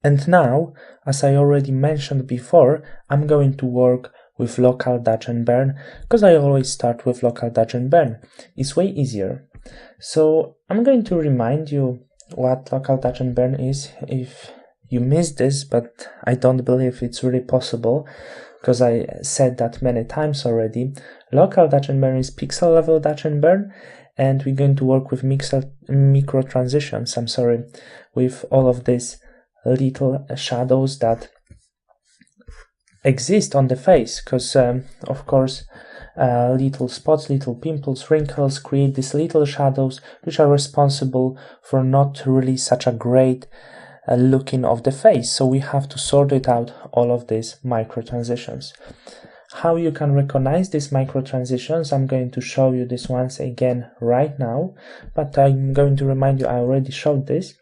And now, as I already mentioned before, I'm going to work with local Dutch and Burn, because I always start with local Dutch and Burn. It's way easier. So I'm going to remind you what local Dutch and Burn is if you missed this, but I don't believe it's really possible, because I said that many times already. Local Dutch and Burn is pixel level Dutch and Burn, and we're going to work with micro transitions, with all of these little shadows that exist on the face, because of course little spots, little pimples, wrinkles create these little shadows which are responsible for not really such a great looking of the face. So we have to sort it out, all of these micro transitions. How you can recognize these micro transitions, I'm going to show you this once again right now, but I'm going to remind you I already showed this,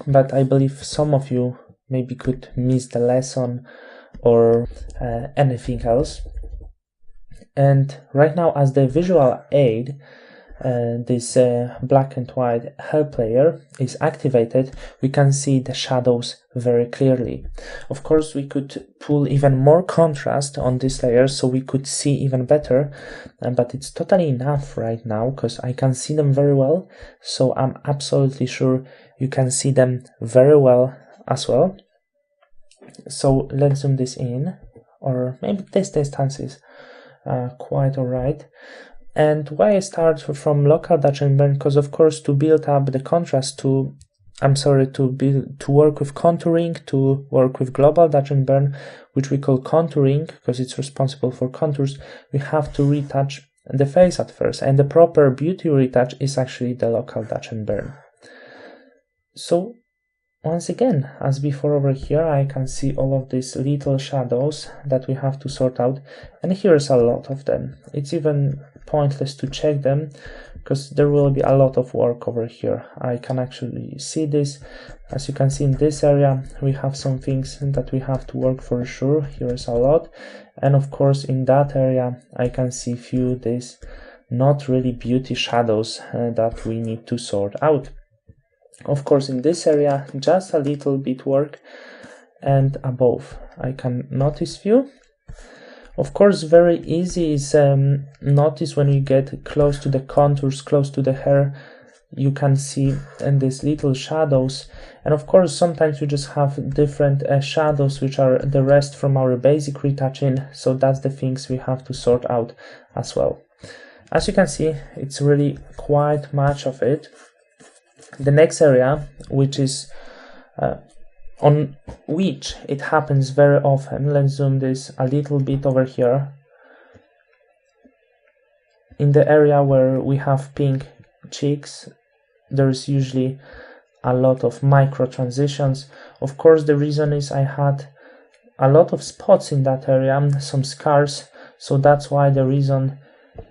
but I believe some of you maybe could miss the lesson or anything else. And right now, as the visual aid, this black and white help layer is activated, we can see the shadows very clearly. Of course, we could pull even more contrast on this layer so we could see even better, but it's totally enough right now because I can see them very well, so I'm absolutely sure you can see them very well as well. So let's zoom this in, or maybe this distance is quite alright. And why I start from local Dutch and Burn, because of course to build up the contrast to work with contouring, to work with global Dutch and Burn, which we call contouring because it's responsible for contours, we have to retouch the face at first, and the proper beauty retouch is actually the local Dutch and Burn. So once again, as before over here, I can see all of these little shadows that we have to sort out, and here's a lot of them. It's even pointless to check them because there will be a lot of work over here. I can actually see this. As you can see in this area, we have some things that we have to work for sure. Here's a lot, and of course in that area I can see few these not really beauty shadows that we need to sort out. Of course in this area just a little bit work, and above I can notice few. Of course very easy is notice when you get close to the contours, close to the hair, you can see these little shadows, and of course sometimes we just have different shadows which are the rest from our basic retouching, so that's the things we have to sort out as well. As you can see, it's really quite much of it. The next area, which is on which it happens very often, let's zoom this a little bit over here. In the area where we have pink cheeks, there's usually a lot of micro transitions. Of course, the reason is I had a lot of spots in that area, some scars, so that's why the reason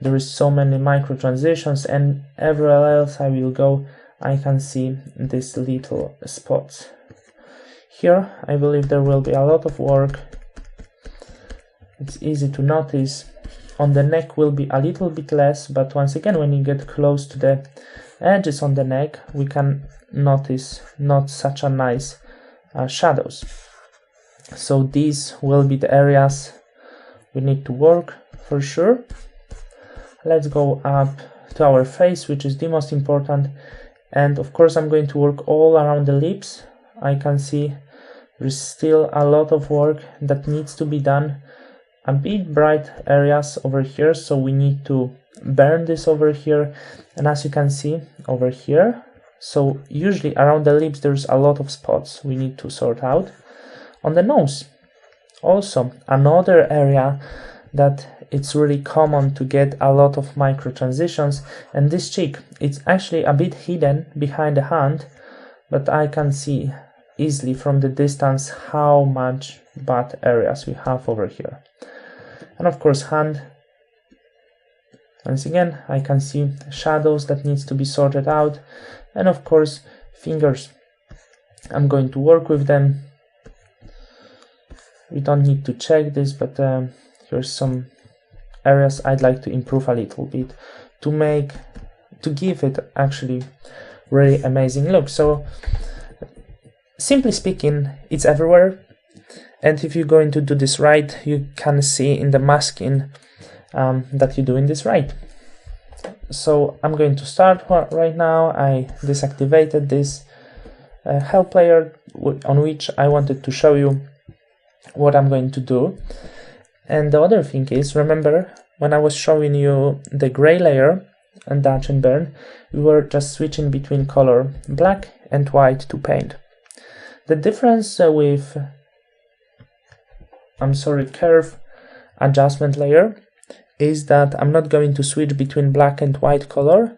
there is so many micro transitions, and everywhere else I will go I can see these little spots. Here I believe there will be a lot of work. It's easy to notice. On the neck will be a little bit less, but once again when you get close to the edges on the neck we can notice not such a nice shadows. So these will be the areas we need to work for sure. Let's go up to our face, which is the most important. And of course I'm going to work all around the lips. I can see there's still a lot of work that needs to be done. A bit bright areas over here, so we need to burn this over here. And as you can see over here, so usually around the lips there's a lot of spots we need to sort out. On the nose, also another area that it's really common to get a lot of micro transitions, and this cheek, it's actually a bit hidden behind the hand, but I can see easily from the distance how much bad areas we have over here. And of course hand, once again I can see shadows that needs to be sorted out, and of course fingers, I'm going to work with them. We don't need to check this, but here's some areas I'd like to improve a little bit to give it actually really amazing look. So Simply speaking, it's everywhere, and if you're going to do this right, you can see in the masking that you're doing this right. So I'm going to start right now. I deactivated this help layer on which I wanted to show you what I'm going to do. And the other thing is, remember when I was showing you the gray layer and Dutch and Burn, we were just switching between color black and white to paint. The difference with curve adjustment layer is that I'm not going to switch between black and white color,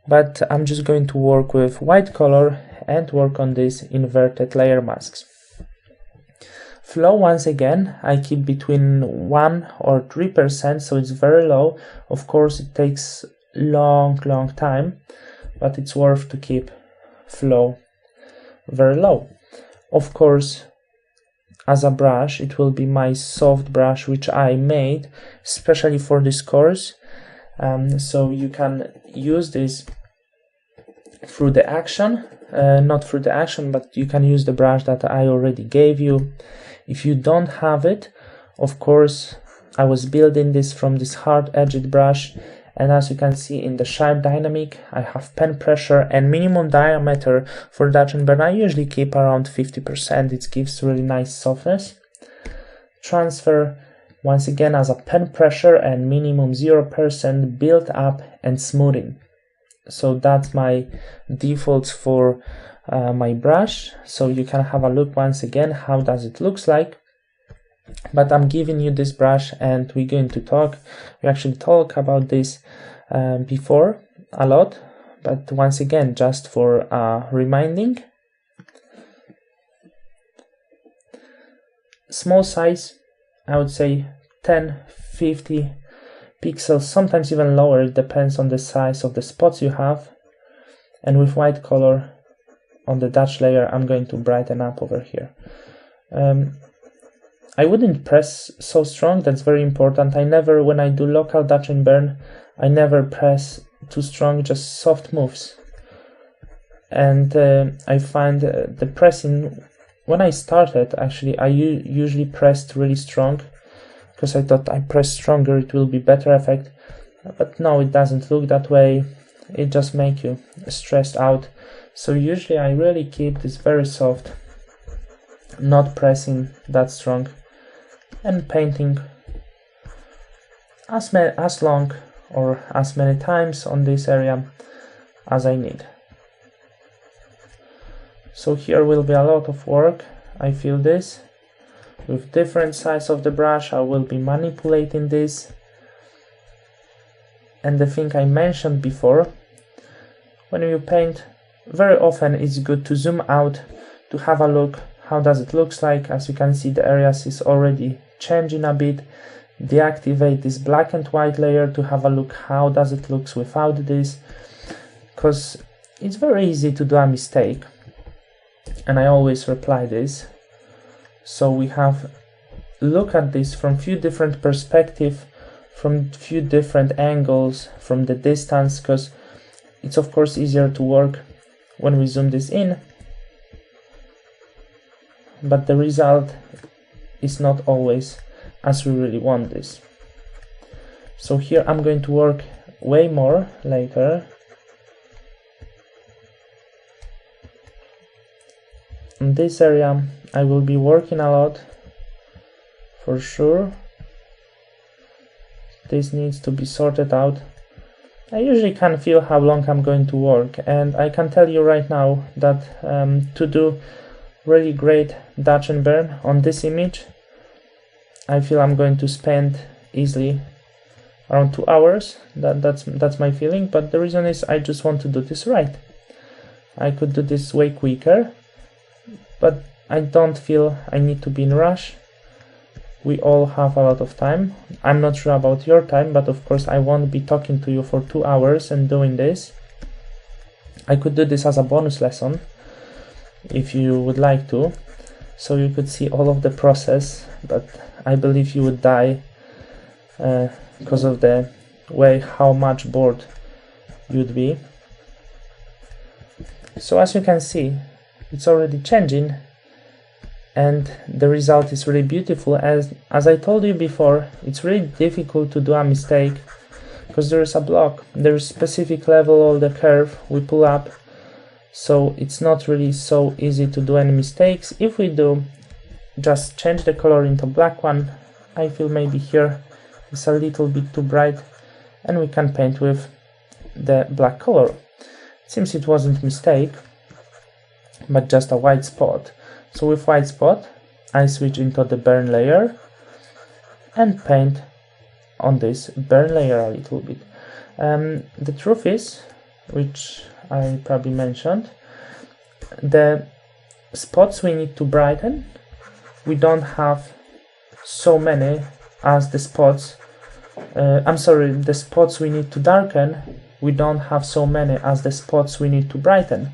but I'm just going to work with white color and work on these inverted layer masks. Flow, once again, I keep between 1 or 3%, so it's very low. Of course, it takes long time, but it's worth to keep flow very low. Of course, as a brush, it will be my soft brush which I made especially for this course, so you can use this through the action, not through the action, but you can use the brush that I already gave you. If you don't have it, of course, I was building this from this hard-edged brush, and as you can see in the sharp dynamic, I have pen pressure and minimum diameter for Dutch and Burn. I usually keep around 50%, it gives really nice softness. Transfer, once again, as a pen pressure and minimum 0%, build up and smoothing. So that's my defaults for my brush, so you can have a look once again how does it looks like. But I'm giving you this brush and we're going to we actually talk about this before a lot, but once again, just for reminding. Small size, I would say 10-50 pixels, sometimes even lower, it depends on the size of the spots you have. And with white color on the Dutch layer, I'm going to brighten up over here. I wouldn't press so strong, that's very important. When I do local Dutch and Burn, I never press too strong, just soft moves. And I find the pressing, when I started, actually, I usually pressed really strong, because I thought I press stronger, it will be better effect. But no, it doesn't look that way, it just makes you stressed out. So usually I really keep this very soft, not pressing that strong, and painting as long or as many times on this area as I need. So here will be a lot of work, I feel this. With different size of the brush, I will be manipulating this. And the thing I mentioned before, when you paint, very often it's good to zoom out to have a look how does it looks like. As you can see, the areas is already changing a bit. Deactivate this black and white layer to have a look how does it looks without this, because it's very easy to do a mistake, and I always reply this. So we have look at this from few different perspectives, from few different angles, from the distance, because it's of course easier to work when we zoom this in, but the result is not always as we really want this. So here I'm going to work way more later. In this area I will be working a lot for sure. This needs to be sorted out. I usually can feel how long I'm going to work, and I can tell you right now that to do really great Dutch and Burn on this image, I feel I'm going to spend easily around 2 hours. That's my feeling, but the reason is I just want to do this right. I could do this way quicker, but I don't feel I need to be in a rush. We all have a lot of time. I'm not sure about your time, but of course I won't be talking to you for 2 hours and doing this. I could do this as a bonus lesson if you would like to, so you could see all of the process, but I believe you would die because of the way how much bored you'd be. So as you can see, it's already changing, and the result is really beautiful. As I told you before, it's really difficult to do a mistake because there is a block, there is specific level of the curve we pull up, so it's not really so easy to do any mistakes. If we do just change the color into black one, I feel maybe here it's a little bit too bright, and we can paint with the black color. It seems it wasn't a mistake, but just a white spot. So with white spot, I switch into the burn layer and paint on this burn layer a little bit. The truth is, which I probably mentioned, the spots we need to brighten, we don't have so many as the spots, the spots we need to darken, we don't have so many as the spots we need to brighten.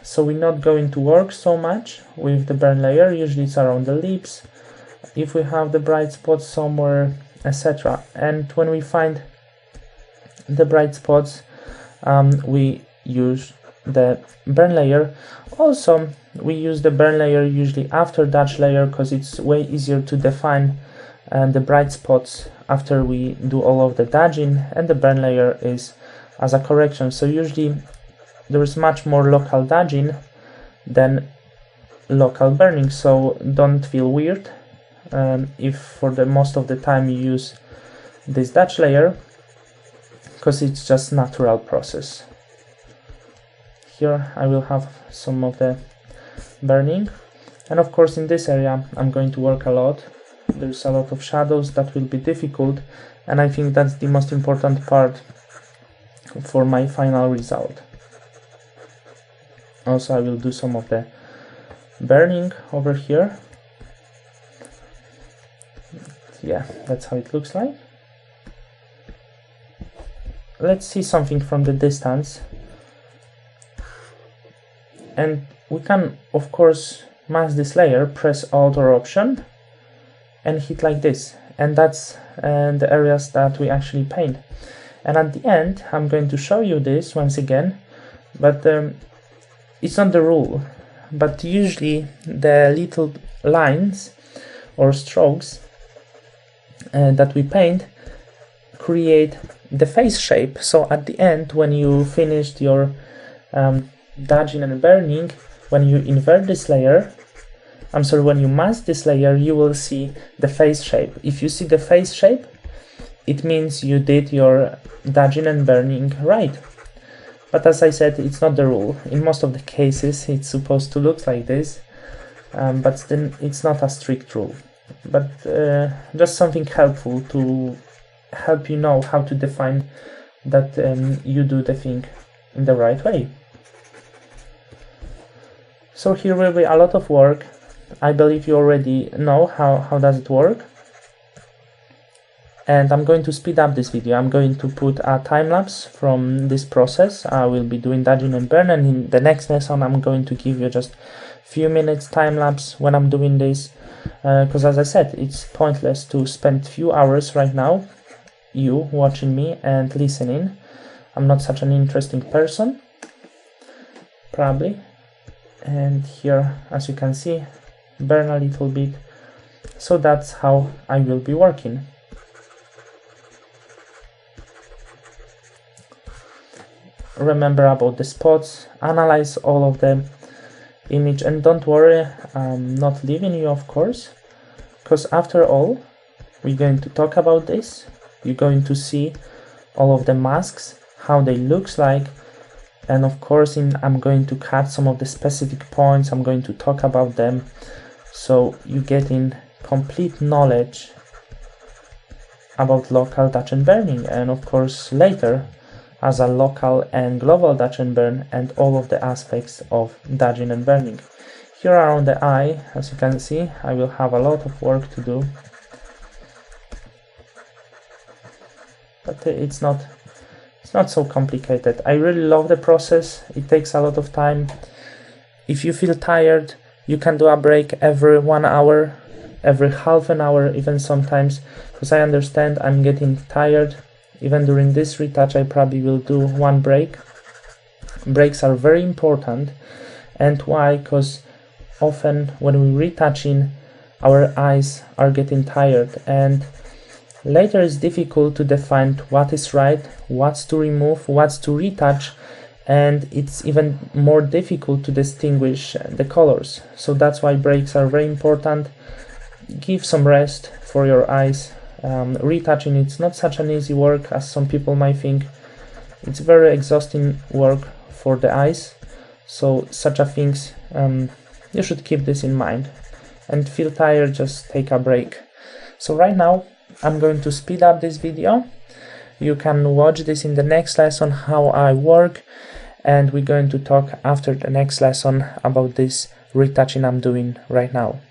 So we're not going to work so much with the burn layer. Usually it's around the lips, if we have the bright spots somewhere, etc. And when we find the bright spots, we use the burn layer. Also, we use the burn layer usually after Dutch layer because it's way easier to define the bright spots after we do all of the dodging, and the burn layer is as a correction. So usually there is much more local dodging than local burning, so don't feel weird if for the most of the time you use this Dutch layer, because it's just natural process. Here I will have some of the burning, and of course in this area I'm going to work a lot. There's a lot of shadows that will be difficult, and I think that's the most important part for my final result. Also, I will do some of the burning over here. Yeah, that's how it looks like. Let's see something from the distance. And we can, of course, mask this layer, press Alt or Option, and hit like this. And that's the areas that we actually paint. And at the end, I'm going to show you this once again, but it's not the rule, but usually the little lines or strokes that we paint create the face shape. So at the end, when you finished your dodging and burning, when you invert this layer, when you mask this layer, you will see the face shape. If you see the face shape, it means you did your dodging and burning right. But as I said, it's not the rule. In most of the cases, it's supposed to look like this, but then it's not a strict rule. But just something helpful to help you know how to define that you do the thing in the right way. So here will be a lot of work. I believe you already know how does it work. And I'm going to speed up this video. I'm going to put a time-lapse from this process. I will be doing dodging and burn, and in the next lesson I'm going to give you just few minutes time-lapse when I'm doing this, because as I said, it's pointless to spend few hours right now, you watching me and listening. I'm not such an interesting person, probably. And here, as you can see, burn a little bit. So that's how I will be working. Remember about the spots, analyze all of the image, and don't worry, I'm not leaving you, of course, because after all, we're going to talk about this. You're going to see all of the masks, how they looks like, and of course I'm going to cut some of the specific points. I'm going to talk about them, so you get in complete knowledge about local dodge and burning, and of course later as a local and global dodge and burn, and all of the aspects of dodging and burning. Here around the eye, as you can see, I will have a lot of work to do, but it's not so complicated. I really love the process. It takes a lot of time. If you feel tired, you can do a break every 1 hour, every half an hour, even sometimes, because I understand I'm getting tired. Even during this retouch, I probably will do one break. Breaks are very important, And why? Because often when we're retouching, our eyes are getting tired, and later it's difficult to define what is right, what's to remove, what's to retouch, and it's even more difficult to distinguish the colors. So that's why breaks are very important. Give some rest for your eyes. Retouching, it's not such an easy work as some people might think. It's very exhausting work for the eyes, so such a things, you should keep this in mind. And feel tired, just take a break. So right now I'm going to speed up this video. You can watch this in the next lesson how I work, and we're going to talk after the next lesson about this retouching I'm doing right now.